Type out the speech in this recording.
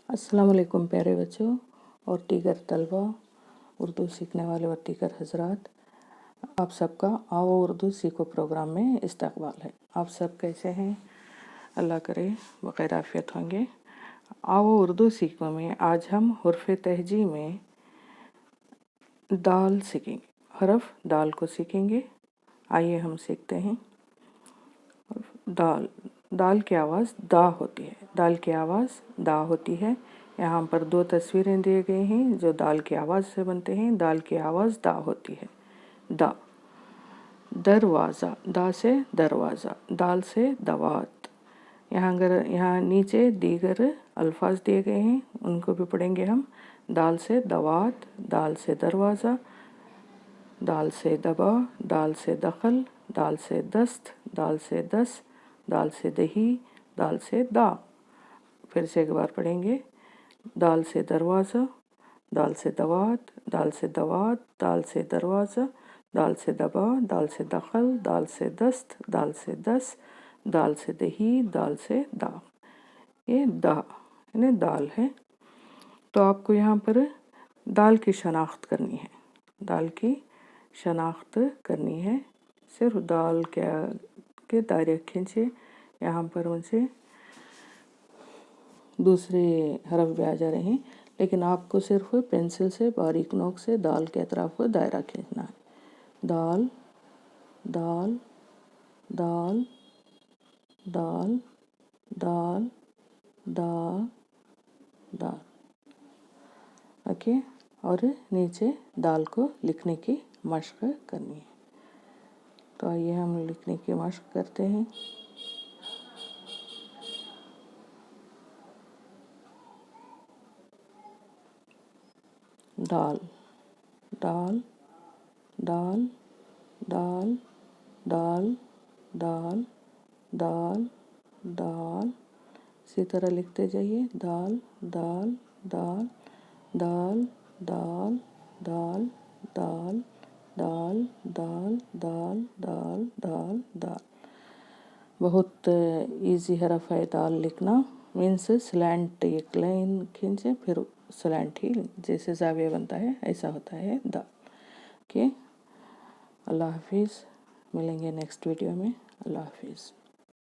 अस्सलाम वालेकुम प्यारे बच्चों और दीगर तलबा, उर्दू सीखने वाले और दीगर हजरात, आप सबका आओ उर्दू सीखो प्रोग्राम में इस्तकबाल है। आप सब कैसे हैं? अल्लाह करे बखैर आफियत होंगे। आओ उर्दू सीखो में आज हम हुर्फ तहजी में दाल सीखेंगे, हरफ दाल को सीखेंगे। आइए हम सीखते हैं। दाल, दाल की आवाज़ दा होती है, दाल की आवाज़ दा होती है। यहाँ पर दो तस्वीरें दिए गए हैं जो दाल की आवाज़ से बनते हैं। दाल की आवाज़ दा होती है। दा, दरवाज़ा, दा से दरवाज़ा, दाल से दवात। यहाँ नीचे दीगर अल्फाज दिए गए हैं, उनको भी पढ़ेंगे हम। दाल से दवात, दाल से दरवाज़ा, दाल से दबा, दाल से दखल, दाल से दस्त, दाल से दस, दाल से दही, दाल से दा। फिर से एक बार पढ़ेंगे। दाल से दरवाज़ा, दाल से दवात, दाल से दवात, दाल से दरवाज़ा, दाल से दबा, दाल से दखल, दाल से दस्त, दाल से दस, दाल से दही, दाल से दा। ये दा यानी दाल है। तो आपको यहाँ पर दाल की शनाख्त करनी है, दाल की शनाख्त करनी है। सिर्फ दाल के दायरे खींचे। यहाँ पर मुझे दूसरे हरफ भी आ जा रहे हैं, लेकिन आपको सिर्फ पेंसिल से बारीक नोक से दाल के अतराफ को दायरा खींचना है। दाल, दाल, दाल, दाल, दाल, दाल, दाल। ओके, और नीचे दाल को लिखने की मशक करनी है। तो आइए हम लिखने की मशक करते हैं। दाल, दाल, दाल, दाल, दाल, दाल, दाल, दाल। इसी तरह लिखते जाइए। दाल, दाल, दाल, दाल, दाल, दाल, दाल, दाल, दाल, दाल, दाल, दाल, दाल। बहुत इजी हरफ है दाल लिखना। मीन्स स्लैंट, एक लाइन खींचे फिर स्लैंट ही जैसे जाविया बनता है ऐसा होता है दाल। ओके, अल्लाह हाफिज़। मिलेंगे नेक्स्ट वीडियो में। अल्लाह हाफिज़।